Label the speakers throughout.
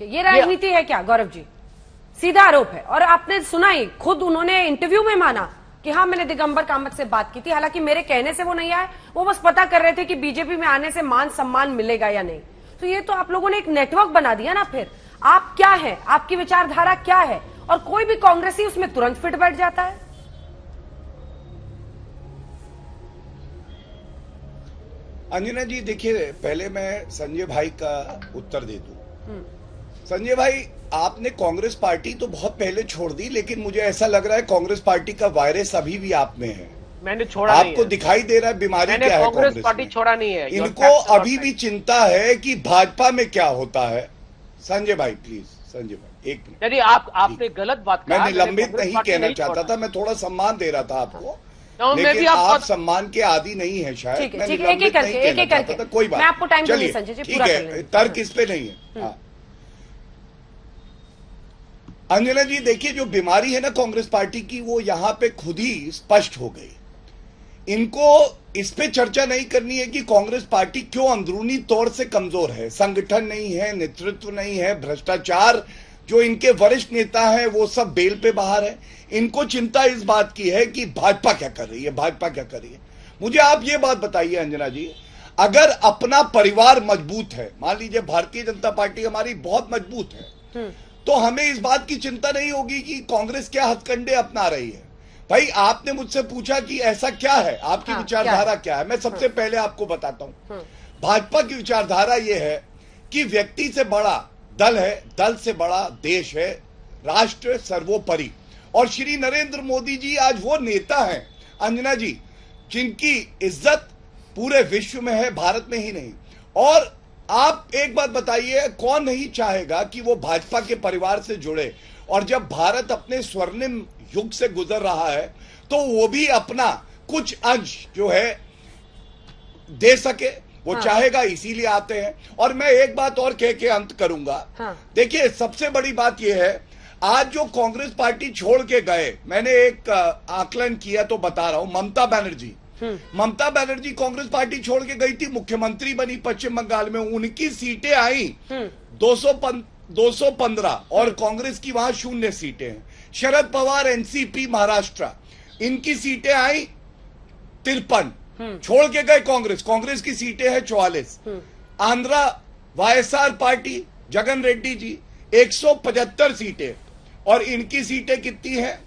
Speaker 1: ठीक है, ये राजनीति है क्या गौरव जी? सीधा आरोप है। और आपने सुना ही, खुद उन्होंने इंटरव्यू में माना कि हाँ मैंने दिगंबर कामत से बात की थी, हालांकि मेरे कहने से वो नहीं आए, वो बस पता कर रहे थे कि बीजेपी में आने से मान सम्मान मिलेगा या नहीं। तो ये तो आप लोगों ने एक नेटवर्क बना दिया ना। फिर आप क्या है, आपकी विचारधारा क्या है, और कोई भी कांग्रेसी उसमें तुरंत फिट बैठ जाता है।
Speaker 2: अंजना जी देखिए, पहले मैं संजय भाई का उत्तर दे दूं। संजय भाई, आपने कांग्रेस पार्टी तो बहुत पहले छोड़ दी, लेकिन मुझे ऐसा लग रहा है कांग्रेस पार्टी का वायरस अभी भी आप में है।
Speaker 3: मैंने छोड़ा नहीं है।
Speaker 2: आपको दिखाई दे रहा है बीमारी क्या है
Speaker 3: कांग्रेस पार्टी छोड़ा नहीं है।
Speaker 2: इनको अभी भी चिंता है कि भाजपा में क्या होता है। संजय भाई प्लीज, संजय भाई एक मिनट।
Speaker 3: यदि आपने गलत बात कहा,
Speaker 2: मैं निलंबित नहीं कहना चाहता था, मैं थोड़ा सम्मान दे रहा था आपको, लेकिन आप सम्मान के आदी नहीं है शायद।
Speaker 1: ठीक है, एक एक करके
Speaker 2: कोई बात,
Speaker 1: मैं आपको टाइम
Speaker 2: चलिए
Speaker 1: संजय जी,
Speaker 2: ठीक है, तर्क इस पे नहीं है। हाँ अंजना जी देखिए, जो बीमारी है ना कांग्रेस पार्टी की, वो यहाँ पे खुद ही स्पष्ट हो गई। इनको इस पे चर्चा नहीं करनी है कि कांग्रेस पार्टी क्यों अंदरूनी तौर से कमजोर है। संगठन नहीं है, नेतृत्व नहीं है, भ्रष्टाचार, जो इनके वरिष्ठ नेता हैं वो सब बेल पे बाहर है। इनको चिंता इस बात की है कि भाजपा क्या कर रही है, भाजपा क्या कर रही है। मुझे आप ये बात बताइए अंजना जी, अगर अपना परिवार मजबूत है, मान लीजिए भारतीय जनता पार्टी हमारी बहुत मजबूत है, तो हमें इस बात की चिंता नहीं होगी कि कांग्रेस क्या हथकंडे अपना रही है। भाई आपने मुझसे पूछा कि ऐसा क्या है, आपकी विचारधारा क्या है। मैं सबसे पहले आपको बताता हूं, भाजपा की विचारधारा यह है कि व्यक्ति से बड़ा दल है, दल से बड़ा देश है, राष्ट्र सर्वोपरि। और श्री नरेंद्र मोदी जी आज वो नेता हैं अंजना जी, जिनकी इज्जत पूरे विश्व में है, भारत में ही नहीं। और आप एक बात बताइए, कौन नहीं चाहेगा कि वो भाजपा के परिवार से जुड़े। और जब भारत अपने स्वर्णिम युग से गुजर रहा है, तो वो भी अपना कुछ अंश जो है दे सके, वो चाहेगा, इसीलिए आते हैं। और मैं एक बात और कह के अंत करूंगा। देखिए सबसे बड़ी बात यह है, आज जो कांग्रेस पार्टी छोड़ के गए, मैंने एक आकलन किया तो बता रहा हूं, ममता बनर्जी कांग्रेस पार्टी छोड़ के गई थी, मुख्यमंत्री बनी पश्चिम बंगाल में, उनकी सीटें आई 215 और कांग्रेस की वहां 0 सीटें हैं। शरद पवार एनसीपी महाराष्ट्र, इनकी सीटें आई 53, छोड़ के गए कांग्रेस की सीटें हैं 44। आंध्रा वाईएसआर पार्टी जगन रेड्डी जी 175 सीटें, और इनकी सीटें कितनी हैं?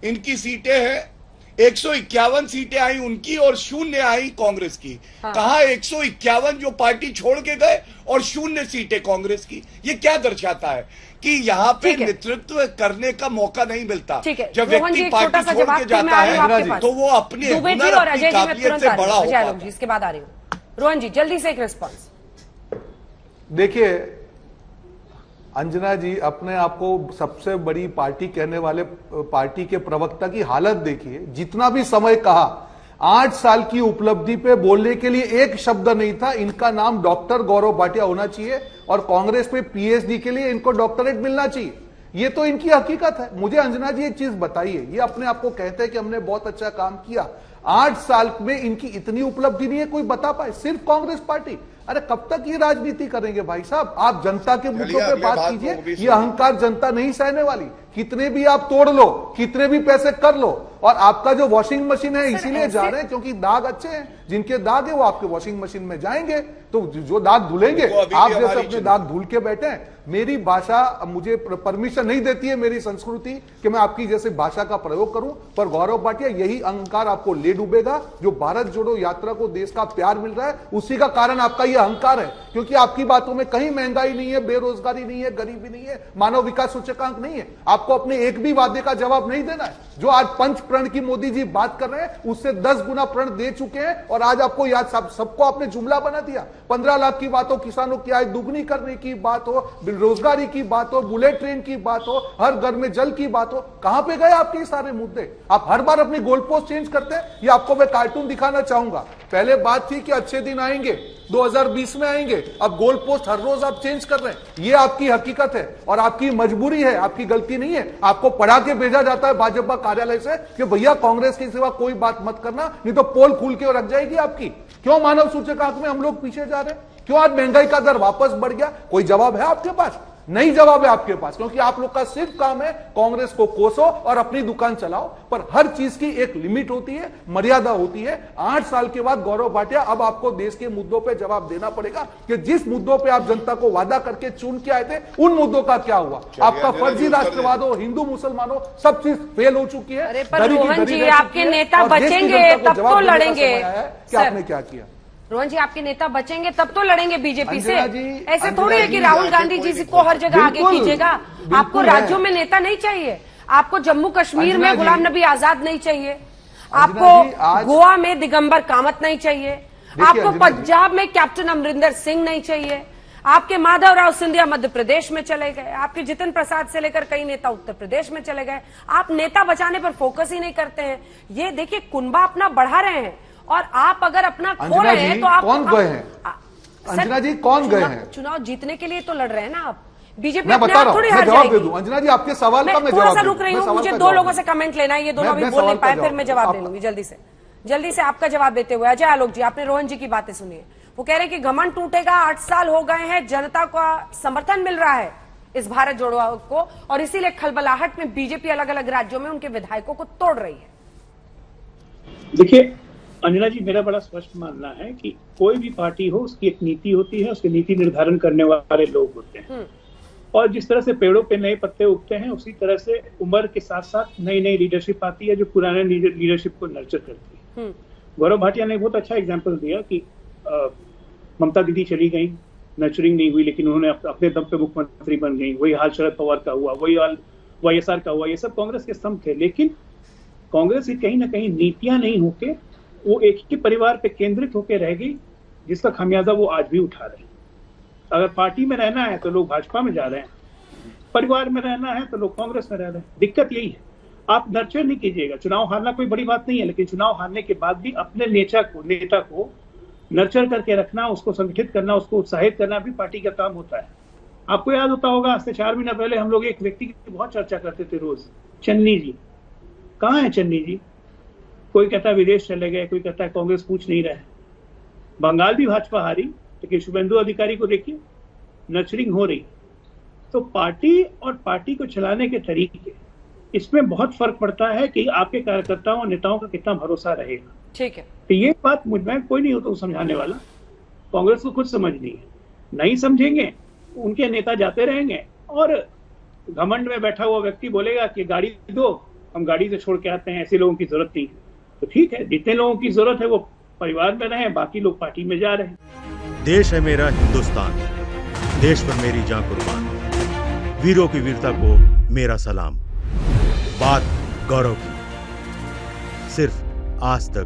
Speaker 2: इनकी सीटें हैं 151 सीटें आई उनकी और 0 आई कांग्रेस की। कहा 151 जो पार्टी छोड़ के गए और 0 सीटें कांग्रेस की। ये क्या दर्शाता है कि यहाँ पे नेतृत्व करने का मौका नहीं मिलता। जब व्यक्ति पार्टी छोड़ के जाता है तो वो अपने हुनर, अपनी काबिलियत से बड़ा होता है।
Speaker 1: इसके बाद आ रही हूँ रोहन जी, जल्दी से एक रिस्पॉन्स।
Speaker 4: देखिए अंजना जी, अपने आप को सबसे बड़ी पार्टी कहने वाले पार्टी के प्रवक्ता की हालत देखिए। जितना भी समय कहा, 8 साल की उपलब्धि पे बोलने के लिए एक शब्द नहीं था। इनका नाम डॉक्टर गौरव भाटिया होना चाहिए और कांग्रेस में पीएचडी के लिए इनको डॉक्टरेट मिलना चाहिए। ये तो इनकी हकीकत है। मुझे अंजना जी एक चीज बताइए, ये अपने आप को कहते हैं कि हमने बहुत अच्छा काम किया, 8 साल में इनकी इतनी उपलब्धि नहीं है, कोई बता पाए? सिर्फ कांग्रेस पार्टी। अरे कब तक ये राजनीति करेंगे भाई साहब? आप जनता के मुद्दों पे बात कीजिए। ये अहंकार जनता नहीं सहने वाली। कितने भी आप तोड़ लो, कितने भी पैसे कर लो, और आपका जो वॉशिंग मशीन है इसीलिए जा रहे हैं क्योंकि दाग अच्छे हैं। जिनके दाग है वो आपके वॉशिंग मशीन में जाएंगे, तो जो दाग धुलेंगे, आप जैसे अपने दाग धुल के बैठे हैं। मेरी भाषा मुझे परमिशन नहीं देती है, मेरी संस्कृति, कि मैं आपकी जैसे भाषा का प्रयोग करूं। पर गौरव भाटिया, यही अहंकार आपको ले डूबेगा। जो भारत जोड़ो यात्रा को देश का प्यार मिल रहा है, उसी का कारण आपका यह अहंकार है। क्योंकि आपकी बातों में कहीं महंगाई नहीं है, बेरोजगारी नहीं है, गरीबी नहीं है, मानव विकास सूचकांक नहीं है। आपको अपने एक भी वादे का जवाब नहीं देना है। जो आज 5 प्रण की मोदी जी बात कर रहे हैं, उससे 10 गुना प्रण दे चुके हैं। और आज आपको याद, सबको आपने जुमला बना दिया। 15 लाख की बात हो, किसानों की आय दुगनी करने की बात हो, रोजगारी की बात हो, बुलेट ट्रेन की बात हो, हर घर में जल की बात हो, कहां पे गए आपके सारे मुद्दे? आप हर बार अपनी गोल पोस्ट चेंज करते हैं। ये आपको मैं कार्टून दिखाना चाहूंगा। पहले बात थी कि अच्छे दिन आएंगे, 2020 में आएंगे, अब गोल पोस्ट हर रोज आप चेंज कर रहे हैं। ये आपकी हकीकत है और आपकी मजबूरी है, आपकी गलती नहीं है। आपको पढ़ा के भेजा जाता है भाजपा कार्यालय से कि भैया कांग्रेस के सिवा कोई बात मत करना, नहीं तो पोल खुल के रख जाएगी आपकी। क्यों मानव सूचकांक में हम लोग पीछे जा रहे हैं? क्यों आज महंगाई का दर वापस बढ़ गया? कोई जवाब है आपके पास? नहीं जवाब है आपके पास, क्योंकि आप लोग का सिर्फ काम है कांग्रेस को कोसो और अपनी दुकान चलाओ। पर हर चीज की एक लिमिट होती है, मर्यादा होती है। 8 साल के बाद गौरव भाटिया अब आपको देश के मुद्दों पे जवाब देना पड़ेगा कि जिस मुद्दों पे आप जनता को वादा करके चुन के आए थे उन मुद्दों का क्या हुआ। आपका फर्जी राष्ट्रवाद हो, हिंदू मुसलमान हो, सब चीज फेल हो चुकी है।
Speaker 1: अरे पर
Speaker 4: दरी की
Speaker 1: रोहन
Speaker 4: दरी
Speaker 1: जी,
Speaker 4: रह चुकी
Speaker 1: आपके
Speaker 4: है
Speaker 1: नेता
Speaker 4: और देश की
Speaker 1: बचेंगे
Speaker 4: जनता को
Speaker 1: तब
Speaker 4: जवाब
Speaker 1: तो
Speaker 4: देने का
Speaker 1: लड़ेंगे।
Speaker 4: समय आया है कि
Speaker 1: सर,
Speaker 4: आपने क्या किया।
Speaker 1: रोहन जी, आपके नेता बचेंगे तब तो लड़ेंगे बीजेपी से।
Speaker 4: अंजना जी,
Speaker 1: ऐसे
Speaker 4: अंजना
Speaker 1: थोड़ी है कि
Speaker 4: जी,
Speaker 1: राहुल
Speaker 2: आगे
Speaker 1: गांधी
Speaker 2: कोई
Speaker 1: जी
Speaker 2: नहीं
Speaker 1: को हर जगह आगे
Speaker 4: बिल्कुल,
Speaker 1: कीजिएगा।
Speaker 4: बिल्कुल
Speaker 1: आपको
Speaker 4: है।
Speaker 1: राज्यों में नेता नहीं चाहिए, आपको जम्मू कश्मीर
Speaker 4: अंजना
Speaker 1: में गुलाम
Speaker 4: जी,
Speaker 1: नबी आजाद नहीं चाहिए,
Speaker 4: जी,
Speaker 1: आपको
Speaker 4: आज-
Speaker 1: गोवा में दिगंबर कामत नहीं चाहिए, आपको
Speaker 4: अंजना जी,
Speaker 1: पंजाब में कैप्टन अमरिंदर सिंह नहीं चाहिए, आपके माधवराव सिंधिया मध्य प्रदेश में चले गए, आपके जितिन प्रसाद से लेकर कई नेता उत्तर प्रदेश में चले गए। आप नेता बचाने पर फोकस ही नहीं करते हैं। ये देखिए, कुनबा अपना बढ़ा रहे हैं और आप अगर अपना खो
Speaker 4: अंजना
Speaker 1: रहे हैं
Speaker 4: जी,
Speaker 1: तो आप
Speaker 4: कौन गए हैं?
Speaker 1: सर,
Speaker 4: अंजना जी, कौन गए हैं?
Speaker 1: चुनाव जीतने के लिए तो लड़ रहे हैं ना आप। बीजेपी
Speaker 4: मैं
Speaker 1: अपने
Speaker 4: बता
Speaker 1: आप
Speaker 4: रहा
Speaker 1: थोड़ी
Speaker 4: हूं, मैं
Speaker 1: हार
Speaker 4: जवाब दे
Speaker 1: जाएगी।
Speaker 4: दूं। अंजना जी, आपके सवाल का मैं
Speaker 1: थोड़ा
Speaker 4: जवाब
Speaker 1: सा
Speaker 4: दे
Speaker 1: रुक
Speaker 4: दूं।
Speaker 1: रही
Speaker 4: मैं
Speaker 1: हूँ,
Speaker 4: सवाल
Speaker 1: मुझे
Speaker 4: का
Speaker 1: 2
Speaker 4: जवाब
Speaker 1: लोगों
Speaker 4: दूं।
Speaker 1: से कमेंट लेना है, ये दोनों
Speaker 4: मैं
Speaker 1: अभी बोल नहीं
Speaker 4: सवाल का
Speaker 1: पाए, फिर
Speaker 4: जवाब
Speaker 1: मैं
Speaker 4: दूं।
Speaker 1: जवाब
Speaker 4: आप-
Speaker 1: दे लूंगी जल्दी से आपका जवाब देते हुए। अजय आलोक जी, आपने रोहन जी की बातें सुनी है, वो कह रहे हैं कि घमंड टूटेगा, 8 साल हो गए हैं, जनता का समर्थन मिल रहा है इस भारत जोड़ो को, और इसीलिए खलबलाहट में बीजेपी अलग अलग राज्यों में उनके विधायकों को तोड़ रही है।
Speaker 5: देखिए अंजना जी, मेरा बड़ा स्पष्ट मानना है कि कोई भी पार्टी हो उसकी एक नीति होती है, उसकी नीति निर्धारण करने वाले लोग होते हैं। और जिस तरह से पेड़ों पे नए पत्ते उगते हैं, उसी तरह से उम्र के साथ साथ नई नई लीडरशिप आती है जो पुराने लीडरशिप को नर्चर करती है। गौरव भाटिया ने बहुत अच्छा एग्जाम्पल दिया कि ममता दीदी चली गई, नर्चरिंग नहीं हुई, लेकिन उन्होंने अपने दम पे मुख्यमंत्री बन गई। वही हाल शरद पवार का हुआ, वही हाल YSR का हुआ। ये सब कांग्रेस के स्तंभ थे, लेकिन कांग्रेस की कहीं ना कहीं नीतियां नहीं होके वो एक ही परिवार पे केंद्रित होकर रह गई, जिसका खामियाजा वो आज भी उठा रहे हैं। अगर पार्टी में रहना है तो लोग भाजपा में जा रहे हैं, परिवार में रहना है तो लोग कांग्रेस में रह रहे हैं। दिक्कत यही है, आप नर्चर नहीं कीजिएगा। चुनाव हारना कोई बड़ी बात नहीं है, लेकिन चुनाव हारने के बाद भी अपने नेता को नर्चर करके रखना, उसको संगठित करना, उसको उत्साहित करना भी पार्टी का काम होता है। आपको याद होता होगा, आज से 4 महीना पहले हम लोग एक व्यक्ति की बहुत चर्चा करते थे रोज, चन्नी जी। कहाँ है चन्नी जी? कोई कहता है विदेश चले गए, कोई कहता है कांग्रेस पूछ नहीं रहे। बंगाल भी भाजपा हारी, लेकिन शुभेंदु अधिकारी को देखिए, नर्चरिंग हो रही। तो पार्टी और पार्टी को चलाने के तरीके, इसमें बहुत फर्क पड़ता है कि आपके कार्यकर्ताओं और नेताओं का कितना भरोसा रहेगा।
Speaker 1: ठीक है,
Speaker 5: तो ये बात मुझ में कोई नहीं होता समझाने वाला, कांग्रेस को खुद समझनी है। नहीं समझेंगे, उनके नेता जाते रहेंगे और घमंड में बैठा हुआ व्यक्ति बोलेगा कि गाड़ी दो, हम गाड़ी से छोड़ के आते हैं, ऐसे लोगों की जरूरत नहीं है। तो ठीक है, जितने लोगों की जरूरत है वो परिवार में रहे, बाकी लोग पार्टी में जा रहे हैं।
Speaker 6: देश है मेरा हिंदुस्तान, देश पर मेरी जान कुर्बान, वीरों की वीरता को मेरा सलाम। बात गौरव की, सिर्फ आज तक